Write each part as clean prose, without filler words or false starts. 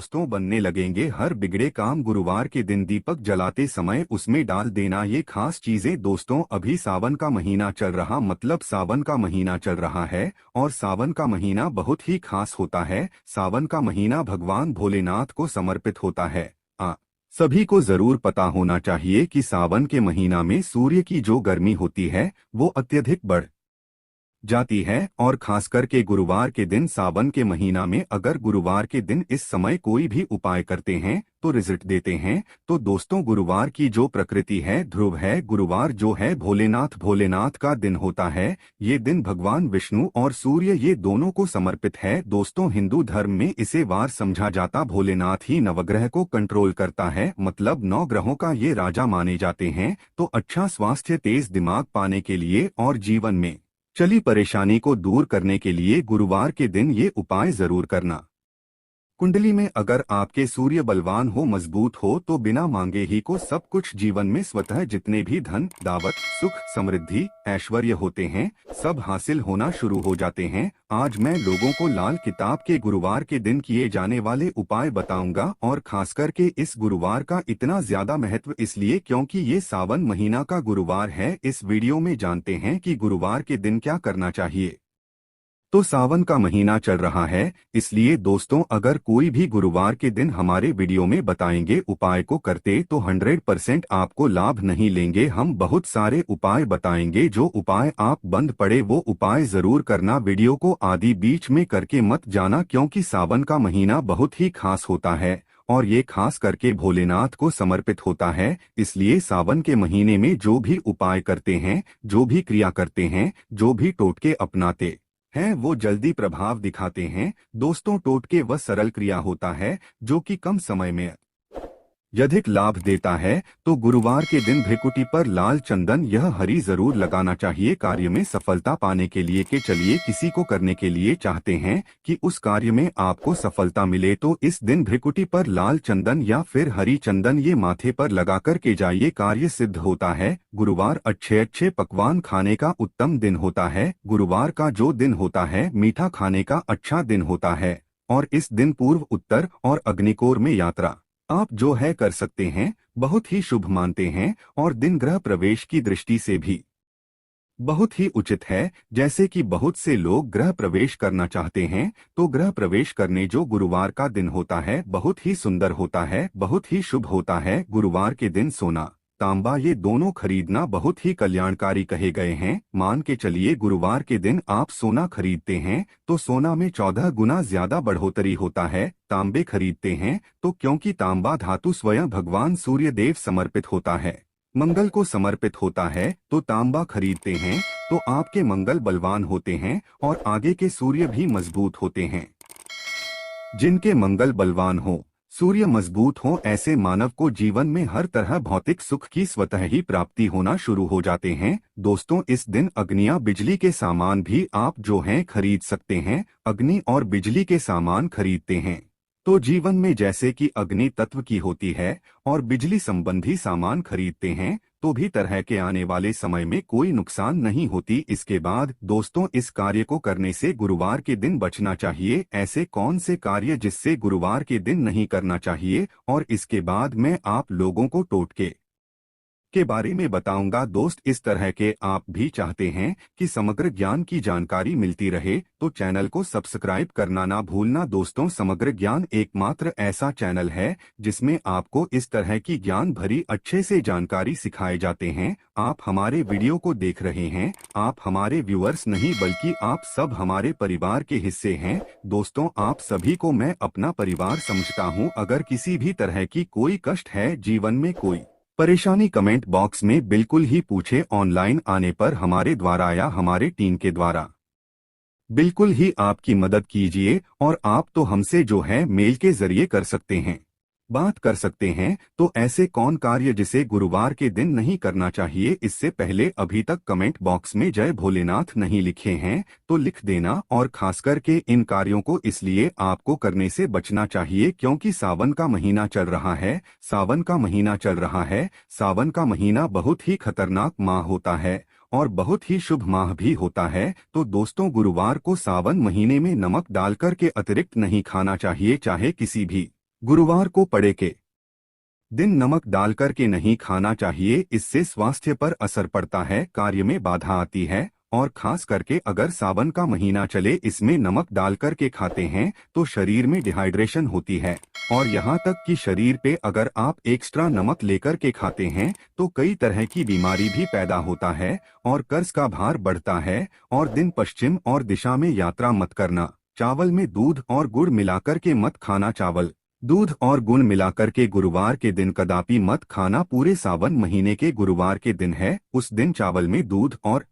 दोस्तों बनने लगेंगे। हर बिगड़े काम गुरुवार के दिन दीपक जलाते समय उसमें डाल देना ये खास चीजें। दोस्तों अभी सावन का महीना चल रहा, मतलब सावन का महीना चल रहा है और सावन का महीना बहुत ही खास होता है। सावन का महीना भगवान भोलेनाथ को समर्पित होता है। सभी को जरूर पता होना चाहिए कि सावन के महीना में सूर्य की जो गर्मी होती है वो अत्यधिक बढ़ जाती है और खास करके गुरुवार के दिन सावन के महीना में अगर गुरुवार के दिन इस समय कोई भी उपाय करते हैं तो रिजल्ट देते हैं। तो दोस्तों गुरुवार की जो प्रकृति है ध्रुव है, गुरुवार जो है भोलेनाथ का दिन होता है। ये दिन भगवान विष्णु और सूर्य ये दोनों को समर्पित है। दोस्तों हिंदू धर्म में इसे वार समझा जाता, भोलेनाथ ही नवग्रह को कंट्रोल करता है, मतलब 9 ग्रहों का ये राजा माने जाते हैं। तो अच्छा स्वास्थ्य, तेज दिमाग पाने के लिए और जीवन में चली परेशानी को दूर करने के लिए गुरुवार के दिन ये उपाय जरूर करना। कुंडली में अगर आपके सूर्य बलवान हो, मजबूत हो, तो बिना मांगे ही को सब कुछ जीवन में स्वतः जितने भी धन, दावत, सुख, समृद्धि, ऐश्वर्य होते हैं सब हासिल होना शुरू हो जाते हैं। आज मैं लोगों को लाल किताब के गुरुवार के दिन किए जाने वाले उपाय बताऊंगा और खास करके इस गुरुवार का इतना ज्यादा महत्व इसलिए क्योंकि ये सावन महीना का गुरुवार है। इस वीडियो में जानते हैं कि गुरुवार के दिन क्या करना चाहिए। तो सावन का महीना चल रहा है, इसलिए दोस्तों अगर कोई भी गुरुवार के दिन हमारे वीडियो में बताएंगे उपाय को करते तो 100% आपको लाभ नहीं लेंगे। हम बहुत सारे उपाय बताएंगे, जो उपाय आप बंद पड़े वो उपाय जरूर करना। वीडियो को आदि बीच में करके मत जाना क्योंकि सावन का महीना बहुत ही खास होता है और ये खास करके भोलेनाथ को समर्पित होता है। इसलिए सावन के महीने में जो भी उपाय करते हैं, जो भी क्रिया करते हैं, जो भी टोटके अपनाते हैं वो जल्दी प्रभाव दिखाते हैं। दोस्तों टोटके वह सरल क्रिया होता है जो कि कम समय में अधिक लाभ देता है। तो गुरुवार के दिन भ्रिकुटी पर लाल चंदन यह हरी जरूर लगाना चाहिए कार्य में सफलता पाने के लिए। कि चलिए किसी को करने के लिए चाहते हैं कि उस कार्य में आपको सफलता मिले तो इस दिन भ्रिकुटी पर लाल चंदन या फिर हरी चंदन ये माथे पर लगा कर के जाइए, कार्य सिद्ध होता है। गुरुवार अच्छे पकवान खाने का उत्तम दिन होता है। गुरुवार का जो दिन होता है मीठा खाने का अच्छा दिन होता है और इस दिन पूर्व, उत्तर और अग्निकोर में यात्रा आप जो है कर सकते हैं, बहुत ही शुभ मानते हैं और दिन ग्रह प्रवेश की दृष्टि से भी बहुत ही उचित है। जैसे कि बहुत से लोग गृह प्रवेश करना चाहते हैं तो गृह प्रवेश करने जो गुरुवार का दिन होता है बहुत ही सुंदर होता है, बहुत ही शुभ होता है। गुरुवार के दिन सोना, तांबा ये दोनों खरीदना बहुत ही कल्याणकारी कहे गए हैं। मान के चलिए गुरुवार के दिन आप सोना खरीदते हैं तो सोना में 14 गुना ज्यादा बढ़ोतरी होता है। तांबे खरीदते हैं तो क्योंकि तांबा धातु स्वयं भगवान सूर्य देव समर्पित होता है, मंगल को समर्पित होता है, तो तांबा खरीदते हैं तो आपके मंगल बलवान होते हैं और आगे के सूर्य भी मजबूत होते हैं। जिनके मंगल बलवान हो, सूर्य मजबूत हो, ऐसे मानव को जीवन में हर तरह भौतिक सुख की स्वतः ही प्राप्ति होना शुरू हो जाते हैं। दोस्तों इस दिन अग्नियां, बिजली के सामान भी आप जो हैं खरीद सकते हैं। अग्नि और बिजली के सामान खरीदते हैं तो जीवन में जैसे कि अग्नि तत्व की होती है और बिजली संबंधी सामान खरीदते हैं तो भी तरह के आने वाले समय में कोई नुकसान नहीं होती। इसके बाद दोस्तों इस कार्य को करने से गुरुवार के दिन बचना चाहिए। ऐसे कौन से कार्य जिससे गुरुवार के दिन नहीं करना चाहिए और इसके बाद मैं आप लोगों को टोटके के बारे में बताऊंगा। दोस्त इस तरह के आप भी चाहते हैं कि समग्र ज्ञान की जानकारी मिलती रहे तो चैनल को सब्सक्राइब करना ना भूलना। दोस्तों समग्र ज्ञान एकमात्र ऐसा चैनल है जिसमें आपको इस तरह की ज्ञान भरी अच्छे से जानकारी सिखाए जाते हैं। आप हमारे वीडियो को देख रहे हैं, आप हमारे व्यूअर्स नहीं बल्कि आप सब हमारे परिवार के हिस्से हैं। दोस्तों आप सभी को मैं अपना परिवार समझता हूं। अगर किसी भी तरह की कोई कष्ट है, जीवन में कोई परेशानी, कमेंट बॉक्स में बिल्कुल ही पूछे। ऑनलाइन आने पर हमारे द्वारा या हमारे टीम के द्वारा बिल्कुल ही आपकी मदद कीजिए और आप तो हमसे जो है मेल के जरिए कर सकते हैं, बात कर सकते हैं। तो ऐसे कौन कार्य जिसे गुरुवार के दिन नहीं करना चाहिए, इससे पहले अभी तक कमेंट बॉक्स में जय भोलेनाथ नहीं लिखे हैं तो लिख देना। और खास करके इन कार्यों को इसलिए आपको करने से बचना चाहिए क्योंकि सावन का महीना चल रहा है। सावन का महीना चल रहा है, सावन का महीना बहुत ही खतरनाक माह होता है और बहुत ही शुभ माह भी होता है। तो दोस्तों गुरुवार को सावन महीने में नमक डालकर के अतिरिक्त नहीं खाना चाहिए, चाहे किसी भी गुरुवार को पड़े के दिन नमक डालकर के नहीं खाना चाहिए। इससे स्वास्थ्य पर असर पड़ता है, कार्य में बाधा आती है, और खास करके अगर सावन का महीना चले इसमें नमक डालकर के खाते हैं तो शरीर में डिहाइड्रेशन होती है। और यहाँ तक कि शरीर पे अगर आप एक्स्ट्रा नमक लेकर के खाते हैं तो कई तरह की बीमारी भी पैदा होता है और कर्ज का भार बढ़ता है। और दिन पश्चिम और दिशा में यात्रा मत करना। चावल में दूध और गुड़ मिलाकर के मत खाना। चावल, दूध और गुड़ मिलाकर के गुरुवार के दिन कदापि मत खाना। पूरे सावन महीने के गुरुवार के दिन है, उस दिन चावल में दूध और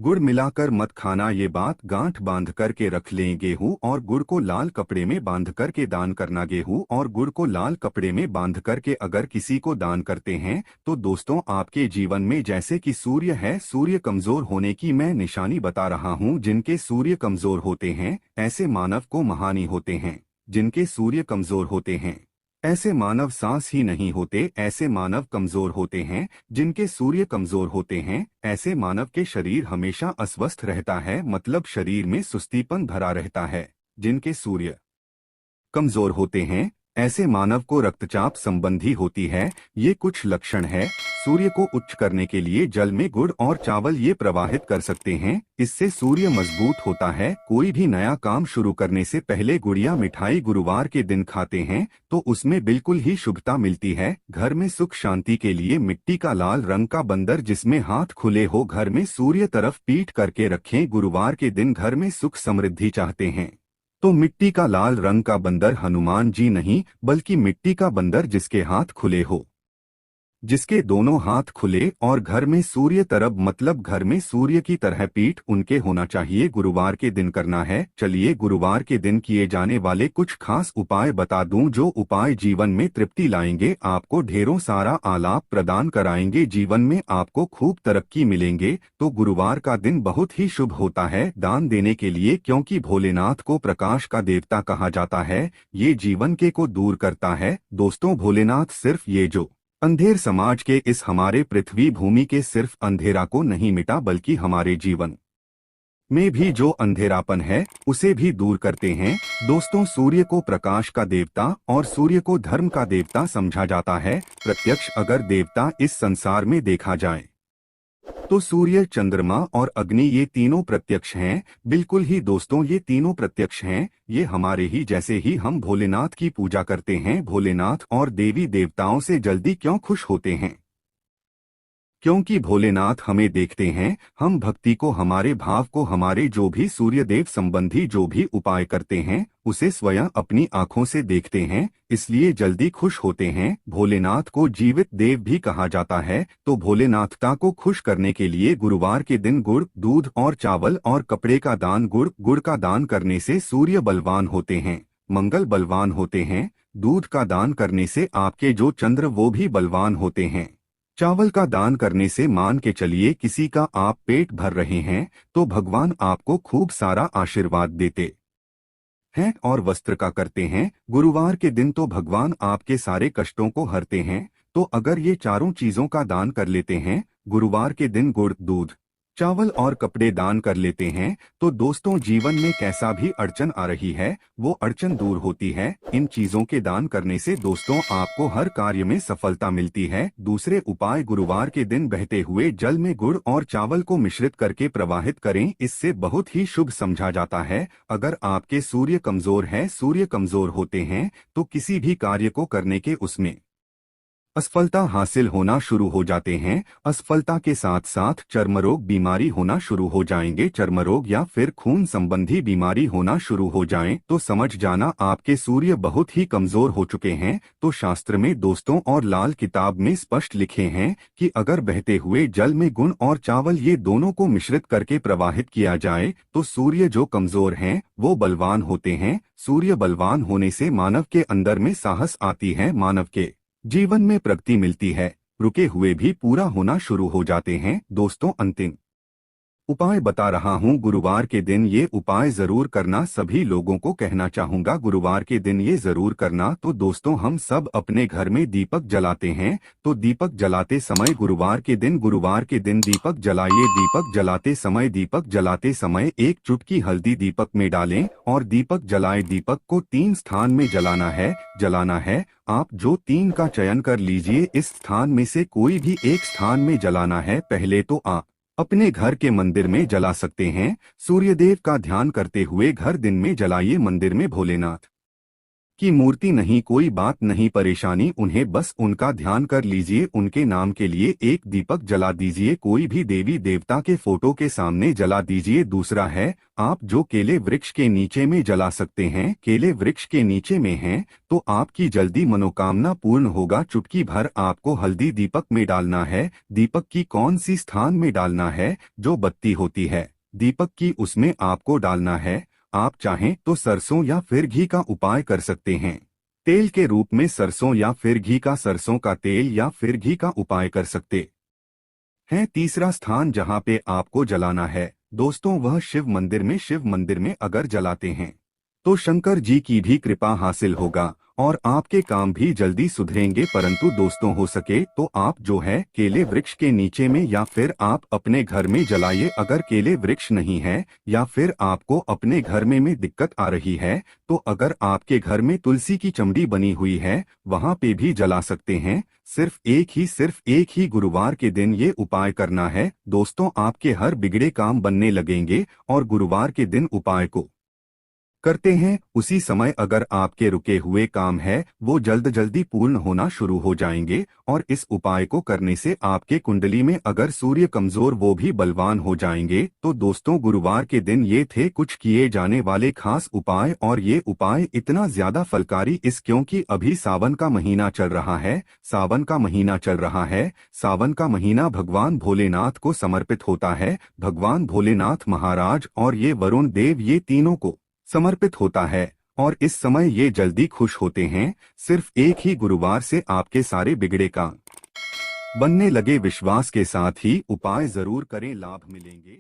गुड़ मिलाकर मत खाना। ये बात गांठ बांध करके रख लें। गेहूं और गुड़ को लाल कपड़े में बांध करके दान करना। गेहूं और गुड़ को लाल कपड़े में बांध करके अगर किसी को दान करते हैं तो दोस्तों आपके जीवन में जैसे कि सूर्य है, सूर्य कमजोर होने की मैं निशानी बता रहा हूं। जिनके सूर्य कमजोर होते हैं ऐसे मानव को महानी होते हैं। जिनके सूर्य कमजोर होते हैं ऐसे मानव सांस ही नहीं होते। ऐसे मानव कमजोर होते हैं। जिनके सूर्य कमजोर होते हैं ऐसे मानव के शरीर हमेशा अस्वस्थ रहता है, मतलब शरीर में सुस्तीपन भरा रहता है। जिनके सूर्य कमजोर होते हैं ऐसे मानव को रक्तचाप संबंधी होती है। ये कुछ लक्षण है। सूर्य को उच्च करने के लिए जल में गुड़ और चावल ये प्रवाहित कर सकते हैं। इससे सूर्य मजबूत होता है। कोई भी नया काम शुरू करने से पहले गुड़िया मिठाई गुरुवार के दिन खाते हैं तो उसमें बिल्कुल ही शुभता मिलती है। घर में सुख शांति के लिए मिट्टी का लाल रंग का बंदर जिसमें हाथ खुले हो घर में सूर्य तरफ पीठ करके रखें। गुरुवार के दिन घर में सुख समृद्धि चाहते हैं तो मिट्टी का लाल रंग का बंदर हनुमान जी नहीं बल्कि मिट्टी का बंदर जिसके हाथ खुले हो, जिसके दोनों हाथ खुले और घर में सूर्य तरफ मतलब घर में सूर्य की तरह पीठ उनके होना चाहिए। गुरुवार के दिन करना है। चलिए गुरुवार के दिन किए जाने वाले कुछ खास उपाय बता दूं जो उपाय जीवन में तृप्ति लाएंगे, आपको ढेरों सारा आलाप प्रदान कराएंगे, जीवन में आपको खूब तरक्की मिलेंगे। तो गुरुवार का दिन बहुत ही शुभ होता है दान देने के लिए, क्योंकि भोलेनाथ को प्रकाश का देवता कहा जाता है। ये जीवन के को दूर करता है। दोस्तों भोलेनाथ सिर्फ ये जो अंधेर समाज के इस हमारे पृथ्वी भूमि के सिर्फ अंधेरा को नहीं मिटा बल्कि हमारे जीवन में भी जो अंधेरापन है उसे भी दूर करते हैं। दोस्तों सूर्य को प्रकाश का देवता और सूर्य को धर्म का देवता समझा जाता है। प्रत्यक्ष अगर देवता इस संसार में देखा जाए तो सूर्य, चंद्रमा और अग्नि ये तीनों प्रत्यक्ष हैं। बिल्कुल ही दोस्तों ये तीनों प्रत्यक्ष हैं। ये हमारे ही जैसे ही हम भोलेनाथ की पूजा करते हैं, भोलेनाथ और देवी देवताओं से जल्दी क्यों खुश होते हैं? क्योंकि भोलेनाथ हमें देखते हैं। हम भक्ति को, हमारे भाव को, हमारे जो भी सूर्यदेव संबंधी जो भी उपाय करते हैं उसे स्वयं अपनी आंखों से देखते हैं, इसलिए जल्दी खुश होते हैं। भोलेनाथ को जीवित देव भी कहा जाता है। तो भोलेनाथता को खुश करने के लिए गुरुवार के दिन गुड़, दूध और चावल और कपड़े का दान। गुड़ का दान करने से सूर्य बलवान होते हैं, मंगल बलवान होते हैं। दूध का दान करने से आपके जो चंद्र वो भी बलवान होते हैं। चावल का दान करने से मान के चलिए किसी का आप पेट भर रहे हैं तो भगवान आपको खूब सारा आशीर्वाद देते हैं। और वस्त्र का करते हैं गुरुवार के दिन तो भगवान आपके सारे कष्टों को हरते हैं। तो अगर ये चारों चीजों का दान कर लेते हैं गुरुवार के दिन, गुड़, दूध, चावल और कपड़े दान कर लेते हैं तो दोस्तों जीवन में कैसा भी अड़चन आ रही है वो अड़चन दूर होती है। इन चीजों के दान करने से दोस्तों आपको हर कार्य में सफलता मिलती है। दूसरे उपाय, गुरुवार के दिन बहते हुए जल में गुड़ और चावल को मिश्रित करके प्रवाहित करें, इससे बहुत ही शुभ समझा जाता है। अगर आपके सूर्य कमजोर है, सूर्य कमजोर होते हैं तो किसी भी कार्य को करने के उसमें असफलता हासिल होना शुरू हो जाते हैं। असफलता के साथ साथ चर्मरोग बीमारी होना शुरू हो जाएंगे। चर्मरोग या फिर खून संबंधी बीमारी होना शुरू हो जाएं तो समझ जाना आपके सूर्य बहुत ही कमजोर हो चुके हैं। तो शास्त्र में दोस्तों और लाल किताब में स्पष्ट लिखे हैं कि अगर बहते हुए जल में गुड़ और चावल ये दोनों को मिश्रित करके प्रवाहित किया जाए तो सूर्य जो कमजोर हैं वो बलवान होते हैं। सूर्य बलवान होने से मानव के अंदर में साहस आती है, मानव के जीवन में प्रगति मिलती है, रुके हुए भी पूरा होना शुरू हो जाते हैं। दोस्तों अंतिम उपाय बता रहा हूँ गुरुवार के दिन ये उपाय जरूर करना, सभी लोगों को कहना चाहूंगा गुरुवार के दिन ये जरूर करना। तो दोस्तों हम सब अपने घर में दीपक जलाते हैं, तो दीपक जलाते समय गुरुवार के दिन दीपक जलाइए। दीपक जलाते समय एक चुटकी हल्दी दीपक में डालें और दीपक जलाए। दीपक को 3 स्थान में जलाना है। आप जो 3 का चयन कर लीजिए, इस स्थान में से कोई भी एक स्थान में जलाना है। पहले तो आप अपने घर के मंदिर में जला सकते हैं, सूर्यदेव का ध्यान करते हुए घर दिन में जलाइए। मंदिर में भोलेनाथ की मूर्ति नहीं, कोई बात नहीं, परेशानी उन्हें बस उनका ध्यान कर लीजिए, उनके नाम के लिए एक दीपक जला दीजिए। कोई भी देवी देवता के फोटो के सामने जला दीजिए। दूसरा है, आप जो केले वृक्ष के नीचे में जला सकते हैं, केले वृक्ष के नीचे में हैं तो आपकी जल्दी मनोकामना पूर्ण होगा। चुटकी भर आपको हल्दी दीपक में डालना है। दीपक की कौन सी स्थान में डालना है? जो बत्ती होती है दीपक की, उसमें आपको डालना है। आप चाहें तो सरसों या फिर घी का उपाय कर सकते हैं, तेल के रूप में सरसों या फिर घी का, सरसों का तेल या फिर घी का उपाय कर सकते हैं। तीसरा स्थान जहां पे आपको जलाना है दोस्तों, वह शिव मंदिर में अगर जलाते हैं तो शंकर जी की भी कृपा हासिल होगा और आपके काम भी जल्दी सुधरेंगे। परंतु दोस्तों हो सके तो आप जो है केले वृक्ष के नीचे में या फिर आप अपने घर में जलाइए। अगर केले वृक्ष नहीं है या फिर आपको अपने घर में दिक्कत आ रही है तो अगर आपके घर में तुलसी की चमड़ी बनी हुई है वहां पे भी जला सकते हैं। सिर्फ एक ही गुरुवार के दिन ये उपाय करना है दोस्तों, आपके हर बिगड़े काम बनने लगेंगे। और गुरुवार के दिन उपाय को करते हैं उसी समय अगर आपके रुके हुए काम है वो जल्दी पूर्ण होना शुरू हो जाएंगे। और इस उपाय को करने से आपके कुंडली में अगर सूर्य कमजोर वो भी बलवान हो जाएंगे। तो दोस्तों गुरुवार के दिन ये थे कुछ किए जाने वाले खास उपाय, और ये उपाय इतना ज्यादा फलकारी क्योंकि अभी सावन का महीना चल रहा है। सावन का महीना भगवान भोलेनाथ को समर्पित होता है। भगवान भोलेनाथ महाराज और ये वरुण देव, ये तीनों को समर्पित होता है और इस समय ये जल्दी खुश होते हैं। सिर्फ एक ही गुरुवार से आपके सारे बिगड़े काम बनने लगे। विश्वास के साथ ही उपाय जरूर करें, लाभ मिलेंगे।